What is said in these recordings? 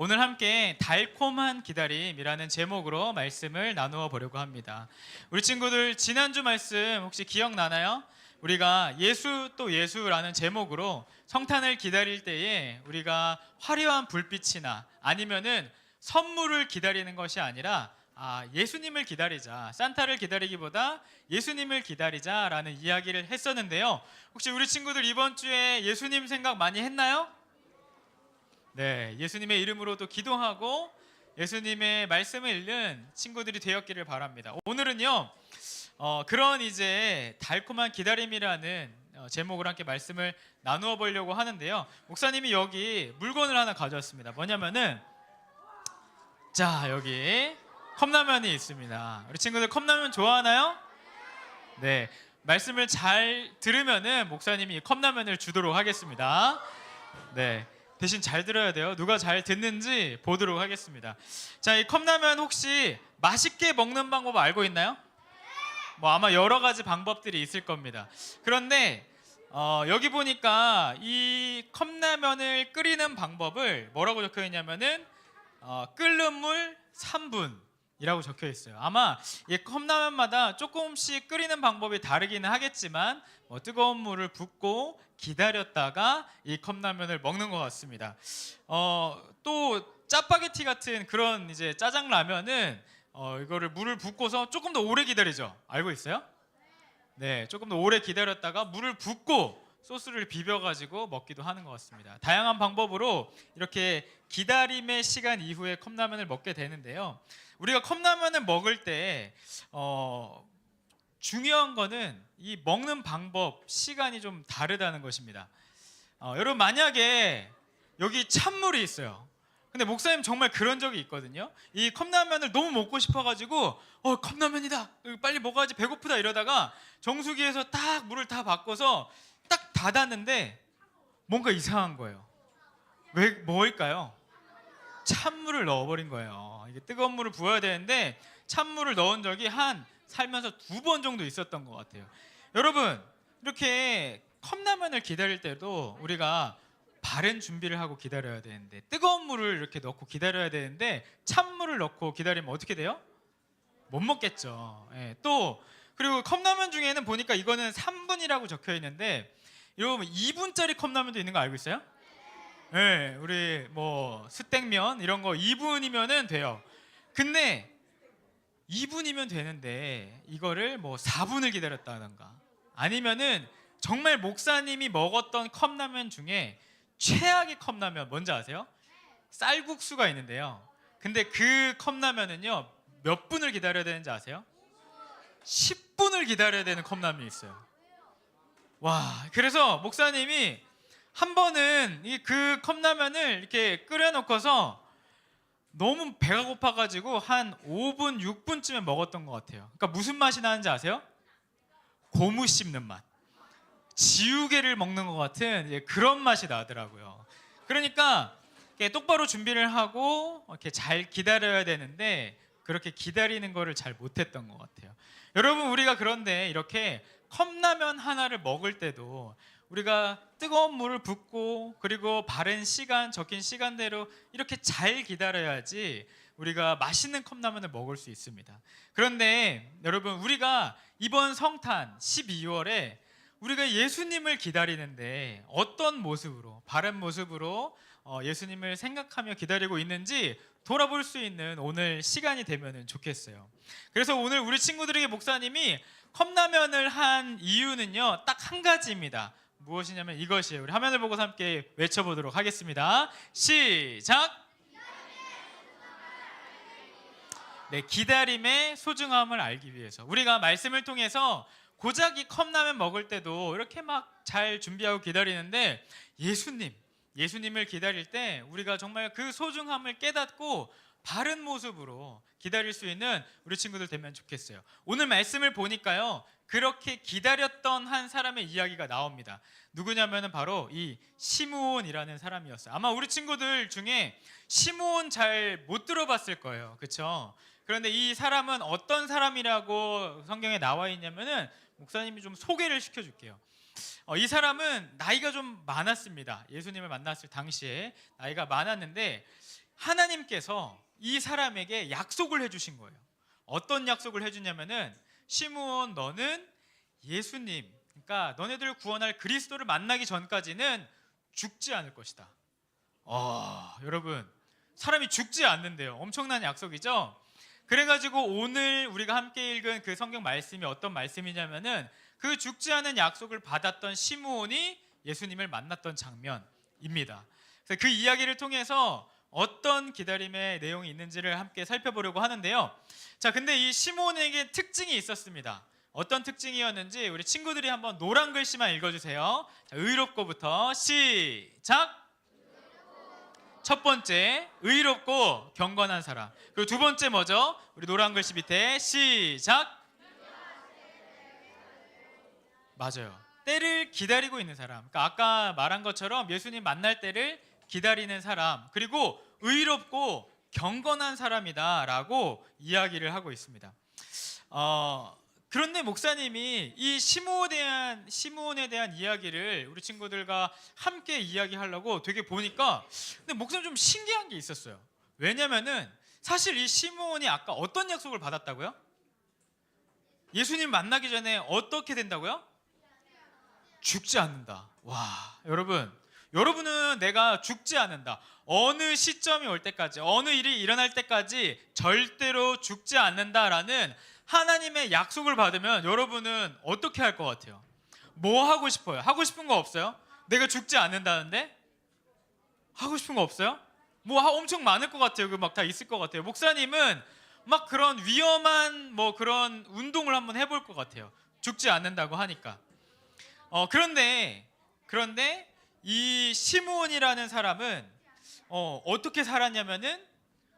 오늘 함께 달콤한 기다림이라는 제목으로 말씀을 나누어 보려고 합니다. 우리 친구들 지난주 말씀 혹시 기억나나요? 우리가 예수 또 예수라는 제목으로 성탄을 기다릴 때에 우리가 화려한 불빛이나 아니면은 선물을 기다리는 것이 아니라 예수님을 기다리자, 산타를 기다리기보다 예수님을 기다리자라는 이야기를 했었는데요. 혹시 우리 친구들 이번 주에 예수님 생각 많이 했나요? 네, 예수님의 이름으로도 기도하고 예수님의 말씀을 읽는 친구들이 되었기를 바랍니다. 오늘은요, 그런 이제 달콤한 기다림이라는 제목으로 함께 말씀을 나누어 보려고 하는데요. 목사님이 여기 물건을 하나 가져왔습니다. 뭐냐면은 여기 컵라면이 있습니다. 우리 친구들 컵라면 좋아하나요? 네, 말씀을 잘 들으면은 목사님이 컵라면을 주도록 하겠습니다. 네. 대신 잘 들어야 돼요. 누가 잘 듣는지 보도록 하겠습니다. 이 컵라면 혹시 맛있게 먹는 방법 알고 있나요? 아마 여러 가지 방법들이 있을 겁니다. 그런데 여기 보니까 이 컵라면을 끓이는 방법을 뭐라고 적혀 있냐면은 끓는 물 3분이라고 적혀 있어요. 아마 이 컵라면마다 조금씩 끓이는 방법이 다르기는 하겠지만 뜨거운 물을 붓고 기다렸다가 이 컵라면을 먹는 것 같습니다. 또 짜파게티 같은 그런 이제 짜장라면은 이거를 물을 붓고서 조금 더 오래 기다리죠. 알고 있어요? 네, 조금 더 오래 기다렸다가 물을 붓고 소스를 비벼가지고 먹기도 하는 것 같습니다. 다양한 방법으로 이렇게 기다림의 시간 이후에 컵라면을 먹게 되는데요. 우리가 컵라면을 먹을 때 중요한 거는 이 먹는 방법, 시간이 좀 다르다는 것입니다. 여러분 만약에 여기 찬물이 있어요. 근데 목사님 정말 그런 적이 있거든요. 이 컵라면을 너무 먹고 싶어가지고 컵라면이다, 빨리 먹어야지, 배고프다 이러다가 정수기에서 딱 물을 다 바꿔서 딱 닫았는데 뭔가 이상한 거예요. 왜 뭘까요? 찬물을 넣어버린 거예요. 이게 뜨거운 물을 부어야 되는데 찬물을 넣은 적이 살면서 2번 정도 있었던 것 같아요. 여러분 이렇게 컵라면을 기다릴 때도 우리가 바른 준비를 하고 기다려야 되는데 뜨거운 물을 이렇게 넣고 기다려야 되는데 찬물을 넣고 기다리면 어떻게 돼요? 못 먹겠죠. 또 그리고 컵라면 중에는 보니까 이거는 3분이라고 적혀 있는데 여러분 2분짜리 컵라면도 있는 거 알고 있어요? 네, 우리 스낵면 이런 거 2분이면은 돼요. 근데 2분이면 되는데 이거를 4분을 기다렸다던가 아니면은 정말 목사님이 먹었던 컵라면 중에 최악의 컵라면 뭔지 아세요? 쌀국수가 있는데요. 근데 그 컵라면은요 몇 분을 기다려야 되는지 아세요? 10분을 기다려야 되는 컵라면이 있어요. 와, 그래서 목사님이 한 번은 그 컵라면을 이렇게 끓여놓고서 너무 배가 고파가지고 한 5분, 6분쯤에 먹었던 것 같아요. 그러니까 무슨 맛이 나는지 아세요? 고무 씹는 맛. 지우개를 먹는 것 같은 그런 맛이 나더라고요. 그러니까 똑바로 준비를 하고 이렇게 잘 기다려야 되는데 그렇게 기다리는 거를 잘 못했던 것 같아요. 여러분 우리가 그런데 이렇게 컵라면 하나를 먹을 때도 우리가 뜨거운 물을 붓고 그리고 바른 시간, 적힌 시간대로 이렇게 잘 기다려야지 우리가 맛있는 컵라면을 먹을 수 있습니다. 그런데 여러분 우리가 이번 성탄 12월에 우리가 예수님을 기다리는데 어떤 모습으로, 바른 모습으로 예수님을 생각하며 기다리고 있는지 돌아볼 수 있는 오늘 시간이 되면 좋겠어요. 그래서 오늘 우리 친구들에게 목사님이 컵라면을 한 이유는요 딱 한 가지입니다. 무엇이냐면 이것이에요. 우리 화면을 보고 함께 외쳐보도록 하겠습니다. 시작! 네, 기다림의 소중함을 알기 위해서 우리가 말씀을 통해서 고작 이 컵라면 먹을 때도 이렇게 막 잘 준비하고 기다리는데 예수님을 기다릴 때 우리가 정말 그 소중함을 깨닫고 바른 모습으로 기다릴 수 있는 우리 친구들 되면 좋겠어요. 오늘 말씀을 보니까요 그렇게 기다렸던 한 사람의 이야기가 나옵니다. 누구냐면은 바로 이 시므온이라는 사람이었어요. 아마 우리 친구들 중에 시므온 잘 못 들어봤을 거예요. 그렇죠? 그런데 이 사람은 어떤 사람이라고 성경에 나와 있냐면은 목사님이 좀 소개를 시켜줄게요. 이 사람은 나이가 좀 많았습니다. 예수님을 만났을 당시에 나이가 많았는데 하나님께서 이 사람에게 약속을 해주신 거예요. 어떤 약속을 해주냐면은 시므온, 너는 예수님, 그러니까 너네들을 구원할 그리스도를 만나기 전까지는 죽지 않을 것이다. 여러분, 사람이 죽지 않는데요. 엄청난 약속이죠. 그래가지고 오늘 우리가 함께 읽은 그 성경 말씀이 어떤 말씀이냐면은 그 죽지 않은 약속을 받았던 시므온이 예수님을 만났던 장면입니다. 그래서 그 이야기를 통해서 어떤 기다림의 내용이 있는지를 함께 살펴보려고 하는데요. 자, 근데 이 시므온에게 특징이 있었습니다. 어떤 특징이었는지 우리 친구들이 한번 노란 글씨만 읽어주세요. 자, 의롭고부터 시작. 첫 번째, 의롭고 경건한 사람. 그리고 두 번째 뭐죠? 우리 노란 글씨 밑에 시작. 맞아요. 때를 기다리고 있는 사람. 그러니까 아까 말한 것처럼 예수님 만날 때를 기다리는 사람. 그리고 의롭고 경건한 사람이다라고 이야기를 하고 있습니다. 그런데 목사님이 이 시므온에 대한 이야기를 우리 친구들과 함께 이야기하려고 되게 보니까 근데 목사님 좀 신기한 게 있었어요. 왜냐면은 사실 이 시므온이 아까 어떤 약속을 받았다고요? 예수님 만나기 전에 어떻게 된다고요? 죽지 않는다. 와, 여러분은 내가 죽지 않는다. 어느 시점이 올 때까지, 어느 일이 일어날 때까지 절대로 죽지 않는다라는 하나님의 약속을 받으면 여러분은 어떻게 할 것 같아요? 뭐 하고 싶어요? 하고 싶은 거 없어요? 내가 죽지 않는다는데? 하고 싶은 거 없어요? 뭐 엄청 많을 것 같아요. 그 막 다 있을 것 같아요. 목사님은 막 그런 위험한 뭐 그런 운동을 한번 해볼 것 같아요. 죽지 않는다고 하니까. 그런데 이 시므온이라는 사람은 어떻게 살았냐면은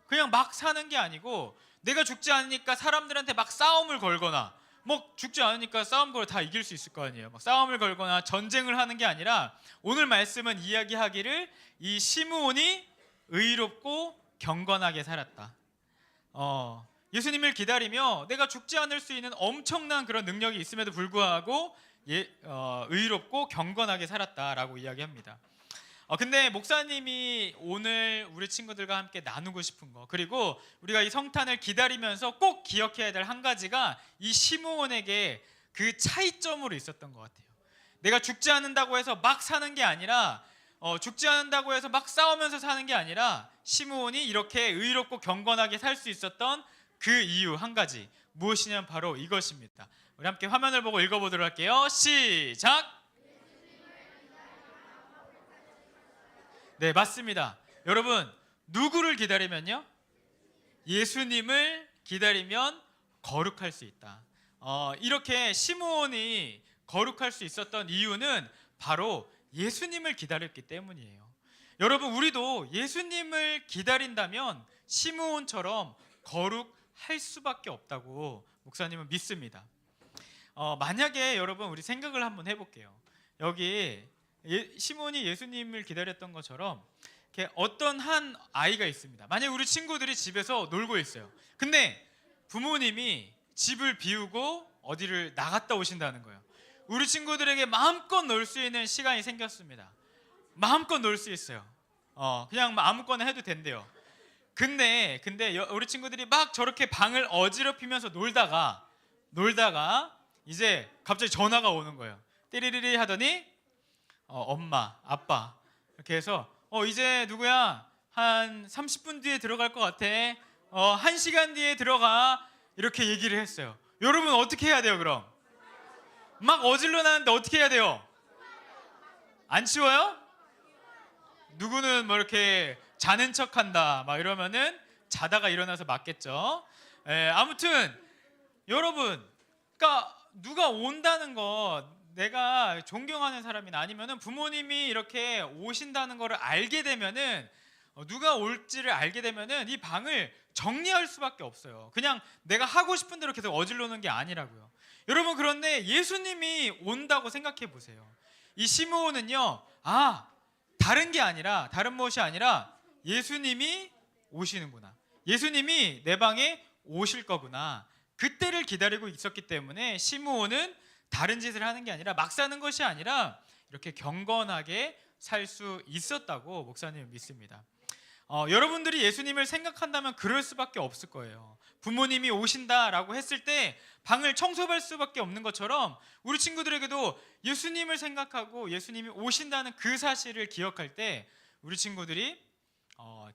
그냥 막 사는 게 아니고 내가 죽지 않으니까 사람들한테 막 싸움을 걸거나 뭐 죽지 않으니까 싸움 걸 다 이길 수 있을 거 아니에요. 막 싸움을 걸거나 전쟁을 하는 게 아니라 오늘 말씀은 이야기하기를 이 시므온이 의롭고 경건하게 살았다. 예수님을 기다리며 내가 죽지 않을 수 있는 엄청난 그런 능력이 있음에도 불구하고 의롭고 경건하게 살았다라고 이야기합니다. 근데 목사님이 오늘 우리 친구들과 함께 나누고 싶은 거, 그리고 우리가 이 성탄을 기다리면서 꼭 기억해야 될 한 가지가 이 시므온에게 그 차이점으로 있었던 것 같아요. 내가 죽지 않는다고 해서 막 사는 게 아니라 죽지 않는다고 해서 막 싸우면서 사는 게 아니라 시므온이 이렇게 의롭고 경건하게 살 수 있었던 그 이유 한 가지, 무엇이냐면 바로 이것입니다. 우리 함께 화면을 보고 읽어보도록 할게요. 시작. 네, 맞습니다. 여러분, 누구를 기다리면요? 예수님을 기다리면 거룩할 수 있다. 이렇게 시므온이 거룩할 수 있었던 이유는 바로 예수님을 기다렸기 때문이에요. 여러분, 우리도 예수님을 기다린다면 시므온처럼 거룩할 수밖에 없다고 목사님은 믿습니다. 만약에 여러분 우리 생각을 한번 해볼게요. 여기 시몬이 예수님을 기다렸던 것처럼 이렇게 어떤 한 아이가 있습니다. 만약 우리 친구들이 집에서 놀고 있어요. 근데 부모님이 집을 비우고 어디를 나갔다 오신다는 거예요. 우리 친구들에게 마음껏 놀 수 있는 시간이 생겼습니다. 마음껏 놀 수 있어요. 그냥 아무거나 해도 된대요. 근데 우리 친구들이 막 저렇게 방을 어지럽히면서 놀다가 이제 갑자기 전화가 오는 거예요. 띠리리리 하더니 엄마, 아빠 이렇게 해서 이제 누구야? 한 30분 뒤에 들어갈 것 같아. 1시간 뒤에 들어가. 이렇게 얘기를 했어요. 여러분 어떻게 해야 돼요, 그럼? 막 어질러 놨는데 어떻게 해야 돼요? 안 치워요? 누구는 뭐 이렇게 자는 척한다 막 이러면은 자다가 일어나서 맞겠죠. 아무튼 여러분, 그러니까 누가 온다는 거, 내가 존경하는 사람이나 아니면은 부모님이 이렇게 오신다는 거를 알게 되면은 누가 올지를 알게 되면은 이 방을 정리할 수밖에 없어요. 그냥 내가 하고 싶은 대로 계속 어질러놓는 게 아니라고요. 여러분, 그런데 예수님이 온다고 생각해 보세요. 이 시므온은요, 다른 무엇이 아니라 예수님이 오시는구나. 예수님이 내 방에 오실 거구나. 그때를 기다리고 있었기 때문에 시므온은 다른 짓을 하는 게 아니라 막 사는 것이 아니라 이렇게 경건하게 살 수 있었다고 목사님은 믿습니다. 여러분들이 예수님을 생각한다면 그럴 수밖에 없을 거예요. 부모님이 오신다라고 했을 때 방을 청소할 수밖에 없는 것처럼 우리 친구들에게도 예수님을 생각하고 예수님이 오신다는 그 사실을 기억할 때 우리 친구들이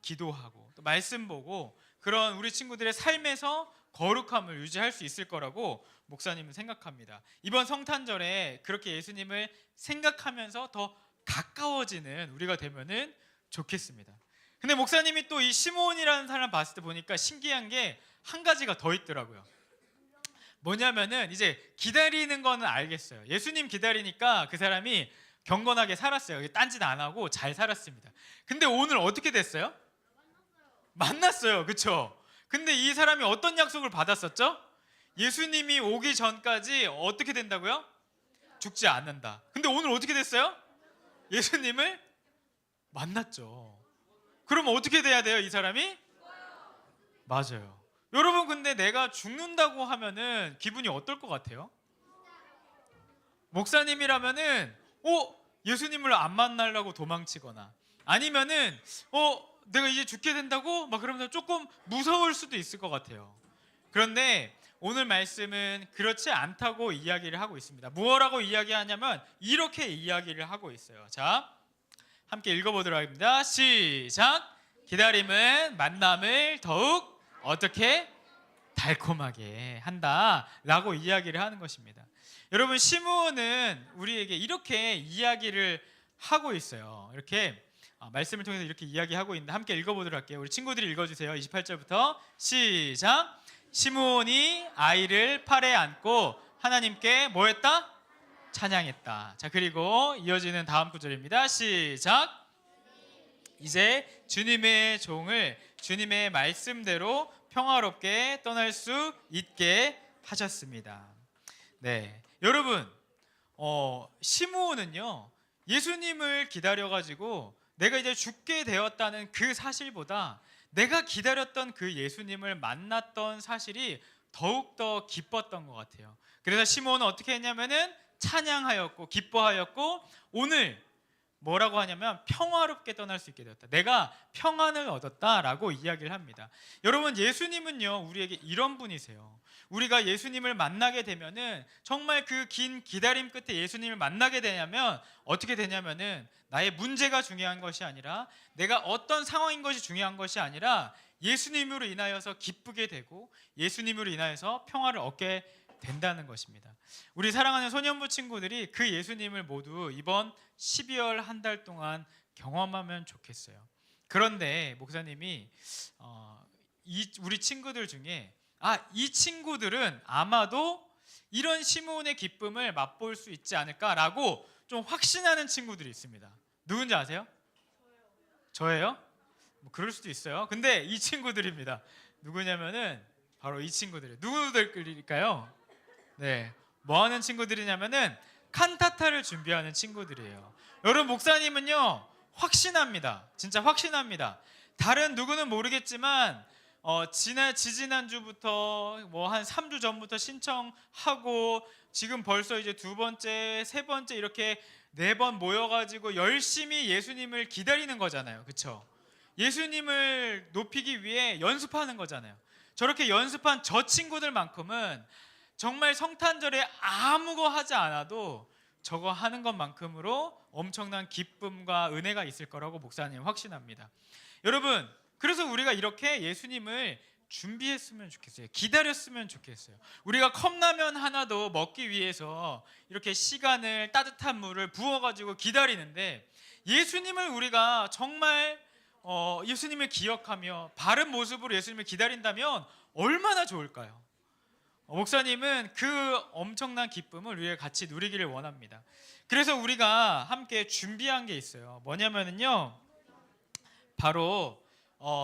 기도하고 또 말씀 보고 그런 우리 친구들의 삶에서 거룩함을 유지할 수 있을 거라고 목사님은 생각합니다. 이번 성탄절에 그렇게 예수님을 생각하면서 더 가까워지는 우리가 되면은 좋겠습니다. 근데 목사님이 또 이 시므온이라는 사람 봤을 때 보니까 신기한 게 한 가지가 더 있더라고요. 뭐냐면은 이제 기다리는 거는 알겠어요. 예수님 기다리니까 그 사람이 경건하게 살았어요. 딴짓 안 하고 잘 살았습니다. 근데 오늘 어떻게 됐어요? 만났어요. 그렇죠? 근데 이 사람이 어떤 약속을 받았었죠? 예수님이 오기 전까지 어떻게 된다고요? 죽지 않는다. 근데 오늘 어떻게 됐어요? 예수님을 만났죠. 그럼 어떻게 돼야 돼요, 이 사람이? 맞아요. 여러분, 근데 내가 죽는다고 하면은 기분이 어떨 것 같아요? 목사님이라면은 예수님을 안 만나려고 도망치거나 아니면은 내가 이제 죽게 된다고 막 그러면서 조금 무서울 수도 있을 것 같아요. 그런데 오늘 말씀은 그렇지 않다고 이야기를 하고 있습니다. 무엇라고 이야기하냐면 이렇게 이야기를 하고 있어요. 자, 함께 읽어보도록 하겠습니다. 시작. 기다림은 만남을 더욱 어떻게 달콤하게 한다라고 이야기를 하는 것입니다. 여러분, 시므온은 우리에게 이렇게 이야기를 하고 있어요. 이렇게 말씀을 통해서 이렇게 이야기하고 있는데 함께 읽어보도록 할게요. 우리 친구들이 읽어주세요. 28절부터 시작. 시므온이 아이를 팔에 안고 하나님께 뭐 했다? 찬양했다. 자, 그리고 이어지는 다음 구절입니다. 시작. 이제 주님의 종을 주님의 말씀대로 평화롭게 떠날 수 있게 하셨습니다. 네, 여러분, 시므온은요 예수님을 기다려가지고 내가 이제 죽게 되었다는 그 사실보다 내가 기다렸던 그 예수님을 만났던 사실이 더욱더 기뻤던 것 같아요. 그래서 시므온은 어떻게 했냐면은 찬양하였고 기뻐하였고 오늘 뭐라고 하냐면 평화롭게 떠날 수 있게 되었다. 내가 평안을 얻었다라고 이야기를 합니다. 여러분, 예수님은요 우리에게 이런 분이세요. 우리가 예수님을 만나게 되면은 정말 그 긴 기다림 끝에 예수님을 만나게 되냐면 어떻게 되냐면은 나의 문제가 중요한 것이 아니라 내가 어떤 상황인 것이 중요한 것이 아니라 예수님으로 인하여서 기쁘게 되고 예수님으로 인하여서 평화를 얻게 된다는 것입니다. 우리 사랑하는 소년부 친구들이 그 예수님을 모두 이번 12월 한 달 동안 경험하면 좋겠어요. 그런데 목사님이 우리 친구들 중에 이 친구들은 아마도 이런 시므온의 기쁨을 맛볼 수 있지 않을까라고 좀 확신하는 친구들이 있습니다. 누군지 아세요? 저예요? 뭐 그럴 수도 있어요. 근데 이 친구들입니다. 누구냐면은 바로 이 친구들이에요. 누구들일까요? 네, 뭐 하는 친구들이냐면은 칸타타를 준비하는 친구들이에요. 여러분, 목사님은요 확신합니다. 진짜 확신합니다. 다른 누구는 모르겠지만 지지난주부터 뭐 한 3주 전부터 신청하고 지금 벌써 이제 두 번째, 세 번째 이렇게 4번 모여가지고 열심히 예수님을 기다리는 거잖아요. 그렇죠? 예수님을 높이기 위해 연습하는 거잖아요. 저렇게 연습한 저 친구들만큼은 정말 성탄절에 아무거 하지 않아도 저거 하는 것만큼으로 엄청난 기쁨과 은혜가 있을 거라고 목사님 확신합니다. 여러분, 그래서 우리가 이렇게 예수님을 준비했으면 좋겠어요. 기다렸으면 좋겠어요. 우리가 컵라면 하나도 먹기 위해서 이렇게 시간을 따뜻한 물을 부어가지고 기다리는데 예수님을 우리가 정말 예수님을 기억하며 바른 모습으로 예수님을 기다린다면 얼마나 좋을까요? 목사님은 그 엄청난 기쁨을 우리가 같이 누리기를 원합니다. 그래서 우리가 함께 준비한 게 있어요. 뭐냐면요 바로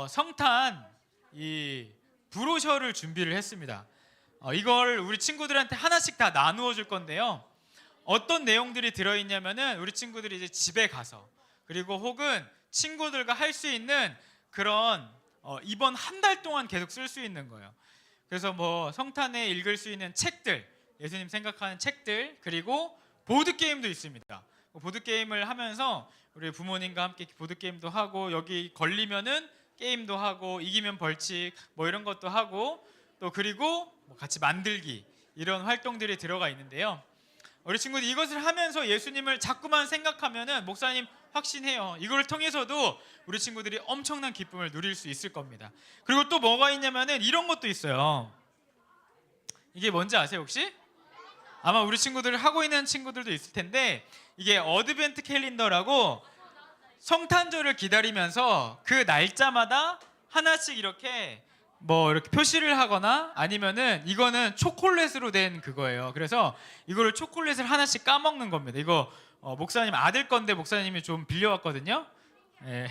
성탄 이 브로셔를 준비를 했습니다. 이걸 우리 친구들한테 하나씩 다 나누어 줄 건데요. 어떤 내용들이 들어있냐면은 우리 친구들이 이제 집에 가서 그리고 혹은 친구들과 할 수 있는 그런 이번 한 달 동안 계속 쓸 수 있는 거예요. 그래서 뭐 성탄에 읽을 수 있는 책들, 예수님 생각하는 책들, 그리고 보드 게임도 있습니다. 보드 게임을 하면서 우리 부모님과 함께 보드 게임도 하고 여기 걸리면은 게임도 하고 이기면 벌칙 뭐 이런 것도 하고 또 그리고 뭐 같이 만들기 이런 활동들이 들어가 있는데요. 우리 친구들 이것을 하면서 예수님을 자꾸만 생각하면은 목사님 확신해요. 이걸 통해서도 우리 친구들이 엄청난 기쁨을 누릴 수 있을 겁니다. 그리고 또 뭐가 있냐면은 이런 것도 있어요. 이게 뭔지 아세요 혹시? 아마 우리 친구들 하고 있는 친구들도 있을 텐데 이게 어드벤트 캘린더라고 성탄절을 기다리면서 그 날짜마다 하나씩 이렇게 뭐 이렇게 표시를 하거나 아니면은 이거는 초콜릿으로 된 그거예요. 그래서 이거를 초콜릿을 하나씩 까먹는 겁니다. 이거 목사님 아들 건데 목사님이 좀 빌려왔거든요. 예,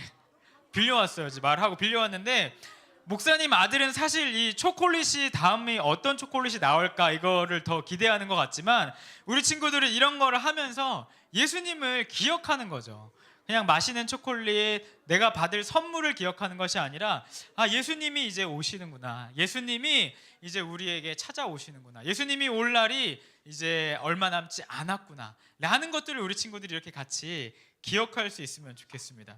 빌려왔어요. 이제 말하고 빌려왔는데 목사님 아들은 사실 이 초콜릿이 다음에 어떤 초콜릿이 나올까 이거를 더 기대하는 것 같지만 우리 친구들은 이런 거를 하면서 예수님을 기억하는 거죠. 그냥 마시는 초콜릿, 내가 받을 선물을 기억하는 것이 아니라 예수님이 이제 오시는구나. 예수님이 이제 우리에게 찾아오시는구나. 예수님이 올 날이 이제 얼마 남지 않았구나 라는 것들을 우리 친구들이 이렇게 같이 기억할 수 있으면 좋겠습니다.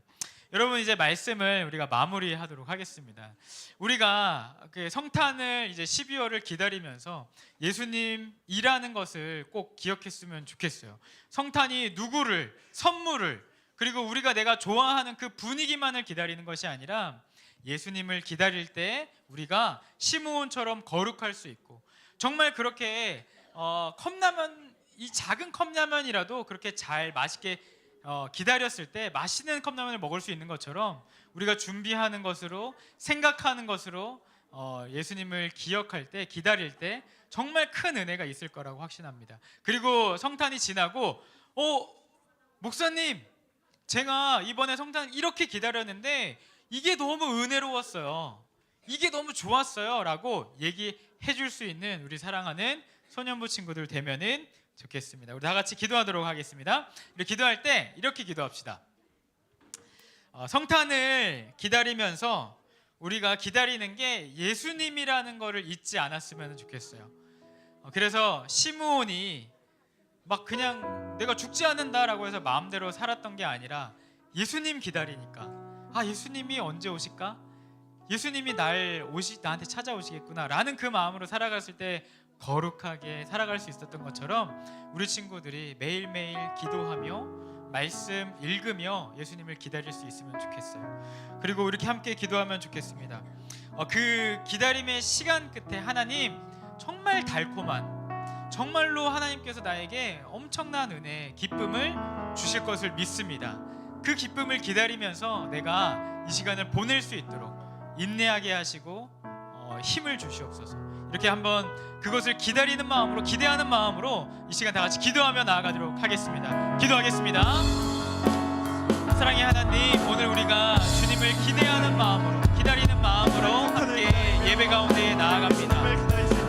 여러분 이제 말씀을 우리가 마무리하도록 하겠습니다. 우리가 그 성탄을 이제 12월을 기다리면서 예수님이라는 것을 꼭 기억했으면 좋겠어요. 성탄이 누구를, 선물을, 그리고 우리가 내가 좋아하는 그 분위기만을 기다리는 것이 아니라 예수님을 기다릴 때 우리가 시므온처럼 거룩할 수 있고 정말 그렇게 컵라면, 이 작은 컵라면이라도 그렇게 잘 맛있게 기다렸을 때 맛있는 컵라면을 먹을 수 있는 것처럼 우리가 준비하는 것으로 생각하는 것으로 예수님을 기억할 때 기다릴 때 정말 큰 은혜가 있을 거라고 확신합니다. 그리고 성탄이 지나고 목사님 제가 이번에 성탄 이렇게 기다렸는데 이게 너무 은혜로웠어요. 이게 너무 좋았어요 라고 얘기해 줄 수 있는 우리 사랑하는 소년부 친구들 되면은 좋겠습니다. 우리 다 같이 기도하도록 하겠습니다. 우리 기도할 때 이렇게 기도합시다. 성탄을 기다리면서 우리가 기다리는 게 예수님이라는 거를 잊지 않았으면 좋겠어요. 그래서 시므온이 막 그냥 내가 죽지 않는다라고 해서 마음대로 살았던 게 아니라 예수님 기다리니까 예수님이 언제 오실까? 예수님이 나한테 찾아오시겠구나 라는 그 마음으로 살아갔을 때 거룩하게 살아갈 수 있었던 것처럼 우리 친구들이 매일매일 기도하며 말씀 읽으며 예수님을 기다릴 수 있으면 좋겠어요. 그리고 이렇게 함께 기도하면 좋겠습니다. 그 기다림의 시간 끝에 하나님 정말 달콤한 정말로 하나님께서 나에게 엄청난 은혜, 기쁨을 주실 것을 믿습니다. 그 기쁨을 기다리면서 내가 이 시간을 보낼 수 있도록 인내하게 하시고 힘을 주시옵소서. 이렇게 한번 그것을 기다리는 마음으로 기대하는 마음으로 이 시간 다 같이 기도하며 나아가도록 하겠습니다. 기도하겠습니다. 사랑의 하나님, 오늘 우리가 주님을 기대하는 마음으로 기다리는 마음으로 함께 예배 가운데 나아갑니다.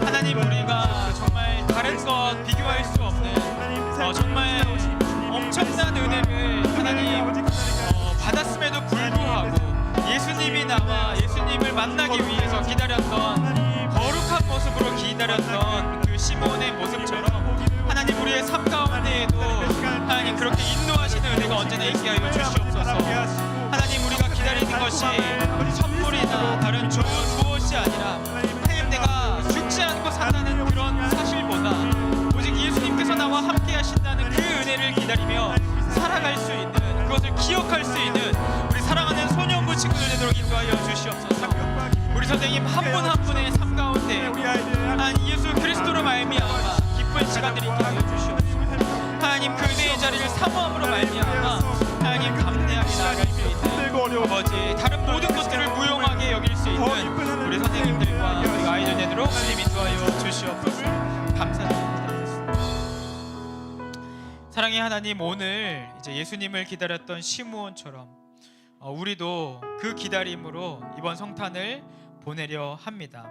하나님, 우리가 정말 다른 것 비교할 수 없는 정말 엄청난 은혜를 하나님 받았음에도 불구하고 예수님이 나와 예수님을 만나기 위해서 기다렸던 거룩한 모습으로 기다렸던 그 시므온의 모습처럼 하나님 우리의 삶 가운데에도 하나님 그렇게 인도하시는 은혜가 언제나 있게 하여 주시옵소서. 하나님 우리가 기다리는 것이 선물이나 다른 좋은 무엇이 아니라 하나님 내가 죽지 않고 산다는 그런 사실보다 오직 예수님께서 나와 함께 하신다는 그 은혜를 기다리며 살아갈 수 있는 그것을 기억할 수 있는 우리 사랑하는 소년부 친구들 되도록 인도하여 주시옵소서. 우리 선생님 한 분 한 분의 삶 가운데 하나님 예수 그리스도로 말미암아 기쁜 시간들이 있게 하여 주시옵소서. 하나님 그 은혜의 자리를 사모함으로 말미암아 하나님 감내하게 나아갈 수 있는 아버지 다른 모든 것들을 무용하게 여길 수 있는 우리 선생님들과 우리 아이들 되도록 주님 인도하여 주시옵소서. 감사드립니다. 사랑의 하나님, 오늘 이제 예수님을 기다렸던 시므온처럼 우리도 그 기다림으로 이번 성탄을 보내려 합니다.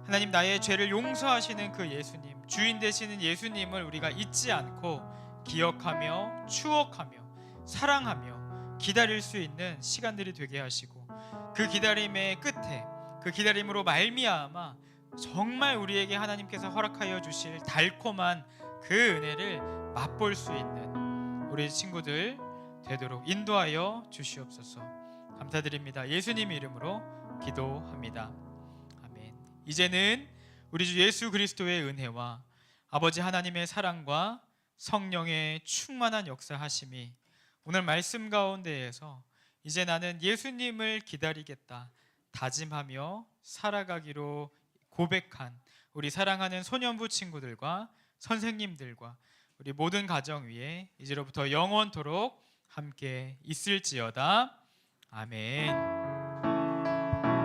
하나님, 나의 죄를 용서하시는 그 예수님, 주인 되시는 예수님을 우리가 잊지 않고 기억하며 추억하며 사랑하며 기다릴 수 있는 시간들이 되게 하시고 그 기다림의 끝에 그 기다림으로 말미암아 정말 우리에게 하나님께서 허락하여 주실 달콤한 그 은혜를 맛볼 수 있는 우리 친구들 되도록 인도하여 주시옵소서. 감사드립니다. 예수님 이름으로 기도합니다. 아멘. 이제는 우리 주 예수 그리스도의 은혜와 아버지 하나님의 사랑과 성령의 충만한 역사하심이 오늘 말씀 가운데에서 이제 나는 예수님을 기다리겠다 다짐하며 살아가기로 고백한 우리 사랑하는 소년부 친구들과 선생님들과 우리 모든 가정 위에 이제로부터 영원토록 함께 있을지어다. 아멘.